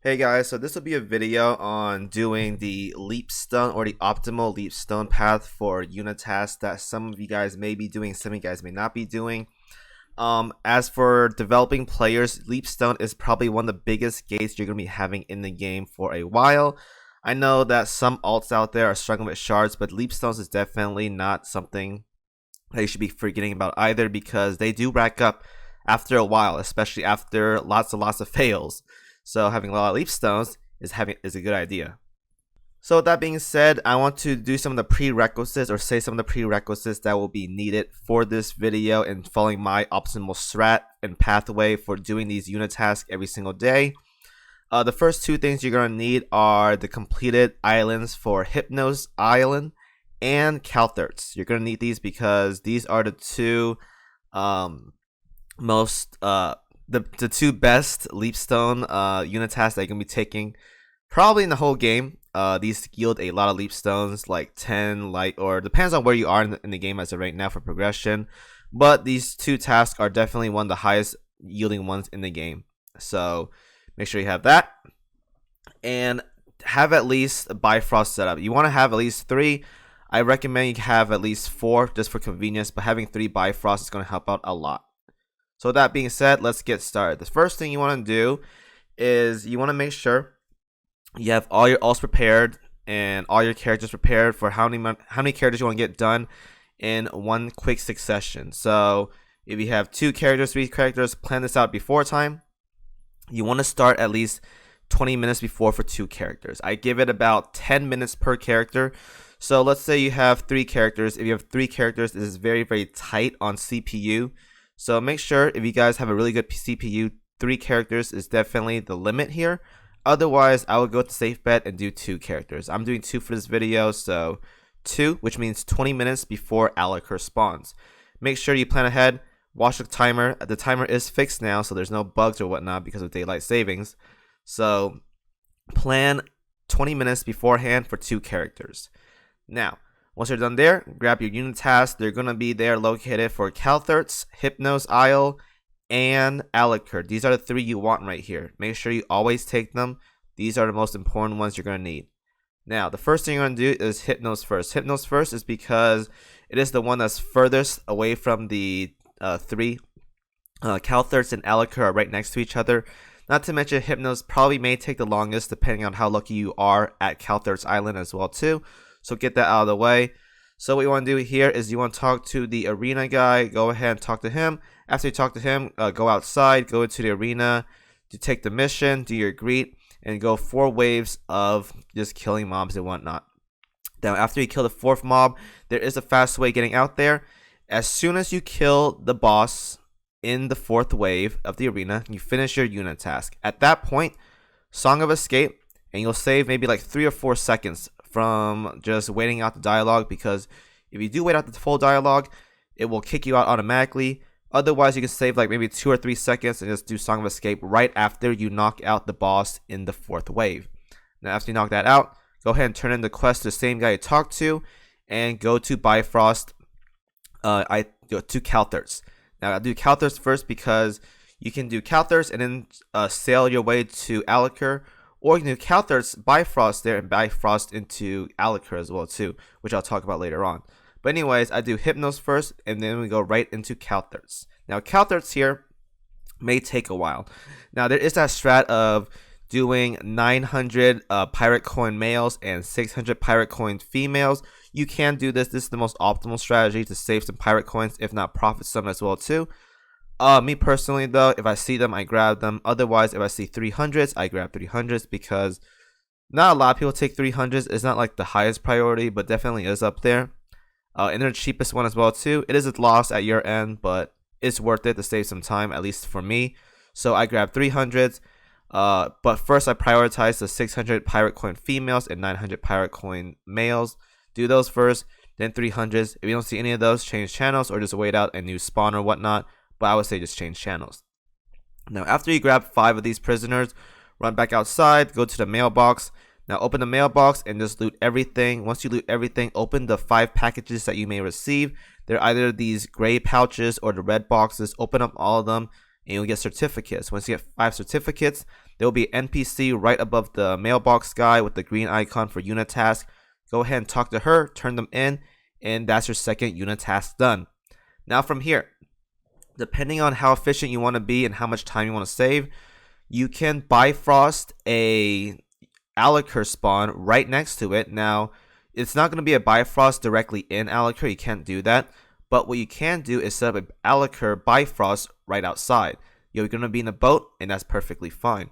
Hey guys, so this will be a video on doing the Leapstone or the optimal Leapstone path for Una Task that some of you guys may be doing, some of you guys may not be doing. As for developing players, Leapstone is probably one of the biggest gates you're going to be having in the game for a while. I know that some alts out there are struggling with shards, but Leapstones is definitely not something that you should be forgetting about either, because they do rack up after a while, especially after lots of fails. So having a lot of Leapstones is a good idea. So with that being said, I want to do some of the prerequisites, or say some of the prerequisites that will be needed for this video and following my optimal strat and pathway for doing these unit tasks every single day. The first two things you're going to need are the completed islands for Hypno's Island and Kalthertz. You're going to need these because these are the two the two best Leapstone unit tasks that you're going to be taking probably in the whole game. These yield a lot of Leapstones, like 10, or depends on where you are in the game as of right now for progression. But these two tasks are definitely one of the highest yielding ones in the game. So make sure you have that. And have at least a Bifrost setup. You want to have at least 3. I recommend you have at least 4 just for convenience, but having 3 Bifrost is going to help out a lot. So with that being said, let's get started. The first thing you want to do is you want to make sure you have all your alts prepared and all your characters prepared for how many characters you want to get done in one quick succession. So if you have 2 characters, 3 characters, plan this out before time. You want to start at least 20 minutes before for 2 characters. I give it about 10 minutes per character. So let's say you have 3 characters. If you have 3 characters, this is very tight on CPU. So make sure if you guys have a really good CPU, 3 characters is definitely the limit here. Otherwise, I would go with the safe bet and do 2 characters. I'm doing 2 for this video, so 2, which means 20 minutes before Alakkir spawns. Make sure you plan ahead. Watch the timer. The timer is fixed now, so there's no bugs or whatnot because of daylight savings. So plan 20 minutes beforehand for 2 characters. Now, once you're done there, grab your unit tasks. They're going to be there located for Kalthertz, Hypno's Isle, and Alakkir. These are the 3 you want right here. Make sure you always take them. These are the most important ones you're going to need. Now, the first thing you're going to do is Hypno's first. Hypno's first is because it is the one that's furthest away from the 3. Kalthertz and Alakkir are right next to each other. Not to mention, Hypno's probably may take the longest depending on how lucky you are at Kalthertz Island as well too. So get that out of the way. So what you want to do here is you want to talk to the arena guy. Go ahead and talk to him. After you talk to him, go outside, go into the arena to take the mission, do your greet, and go 4 waves of just killing mobs and whatnot. Now, after you kill the 4th mob, there is a fast way getting out there. As soon as you kill the boss in the 4th wave of the arena, you finish your unit task. At that point, Song of Escape, and you'll save maybe like 3 or 4 seconds from just waiting out the dialogue, because if you do wait out the full dialogue, it will kick you out automatically. Otherwise, you can save like maybe 2 or 3 seconds and just do Song of Escape right after you knock out the boss in the 4th wave. Now, after you knock that out, go ahead and turn in the quest to the same guy you talked to and go to Bifrost. I go to Kalthertz. Now, I'll do Kalthertz first because you can do Kalthertz and then sail your way to Alakkir. Or you can do Kalthertz, Bifrost there, and Bifrost into Alakkir as well too, which I'll talk about later on. But anyways, I do Hypnos first, and then we go right into Kalthertz. Now, Kalthertz here may take a while. Now, there is that strat of doing 900 pirate coin males and 600 pirate coin females. You can do this. This is the most optimal strategy to save some pirate coins, if not profit some as well too. Me personally though, if I see them, I grab them. Otherwise, if I see 300s, I grab 300s, because not a lot of people take 300s. It's not like the highest priority, but definitely is up there. And they're the cheapest one as well too. It is a loss at your end, but it's worth it to save some time, at least for me. So I grab 300s. But first I prioritize the 600 pirate coin females and 900 pirate coin males. Do those first, then 300s. If you don't see any of those, change channels or just wait out a new spawn or whatnot. But I would say just change channels. Now, after you grab 5 of these prisoners, run back outside, go to the mailbox. Now, open the mailbox and just loot everything. Once you loot everything, open the 5 packages that you may receive. They're either these gray pouches or the red boxes. Open up all of them and you'll get certificates. Once you get 5 certificates, there will be an NPC right above the mailbox guy with the green icon for Una Task. Go ahead and talk to her, turn them in, and that's your second Una Task done. Now from here, depending on how efficient you want to be and how much time you want to save, you can Bifrost a Alakkir spawn right next to it. Now, it's not going to be a Bifrost directly in Alakkir, you can't do that. But what you can do is set up an Alakkir Bifrost right outside. You're going to be in a boat, and that's perfectly fine.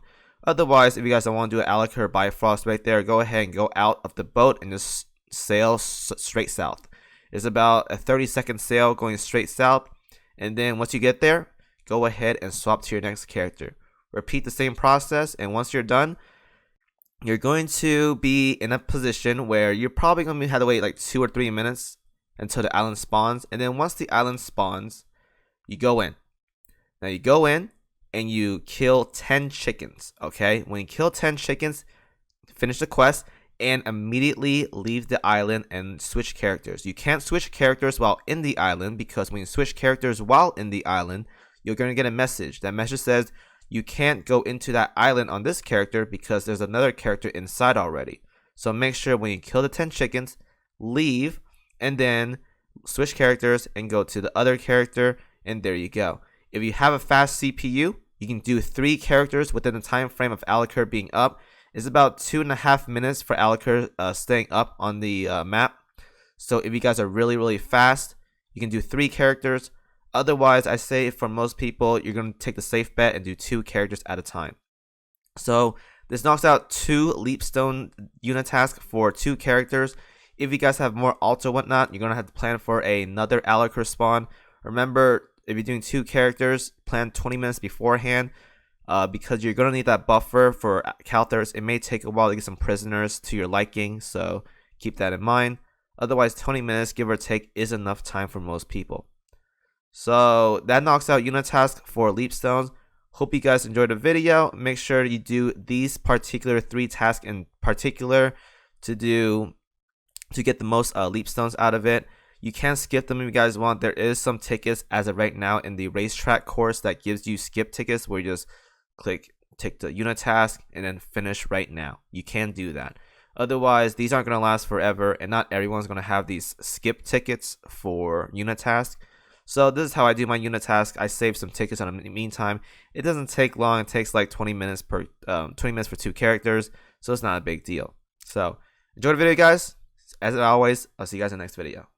Otherwise, if you guys don't want to do an Alakkir Bifrost right there, go ahead and go out of the boat and just sail straight south. It's about a 30-second sail going straight south. And then once you get there, go ahead and swap to your next character. Repeat the same process, and once you're done, you're going to be in a position where you're probably going to have to wait like 2 or 3 minutes until the island spawns. And then once the island spawns, you go in. Now you go in and you kill 10 chickens, okay? When you kill 10 chickens, finish the quest and immediately leave the island and switch characters. You can't switch characters while in the island, because when you switch characters while in the island, you're going to get a message. That message says you can't go into that island on this character because there's another character inside already. So make sure when you kill the 10 chickens, leave and then switch characters and go to the other character, and there you go. If you have a fast CPU, you can do 3 characters within the time frame of Alakkir being up. It's about 2.5 minutes for Alakkir staying up on the map. So if you guys are really fast, you can do 3 characters. Otherwise, I say for most people, you're going to take the safe bet and do 2 characters at a time. So this knocks out 2 Leapstone Una Task for 2 characters. If you guys have more alts or whatnot, you're going to have to plan for another Alakkir spawn. Remember, if you're doing 2 characters, plan 20 minutes beforehand. Because you're going to need that buffer for Kalthertz. It may take a while to get some prisoners to your liking, so keep that in mind. Otherwise, 20 minutes, give or take, is enough time for most people. So that knocks out Una Task for Leapstones. Hope you guys enjoyed the video. Make sure you do these particular 3 tasks in particular to get the most Leapstones out of it. You can skip them if you guys want. There is some tickets as of right now in the racetrack course that gives you skip tickets where you just take the Una Task and then finish right now. You can do that. Otherwise, these aren't going to last forever, and not everyone's going to have these skip tickets for Una Task. So this is how I do my Una Task. I save some tickets in the meantime. It doesn't take long. It takes like 20 minutes for 2 characters, so it's not a big deal. So enjoy the video, guys. As always, I'll see you guys in the next video.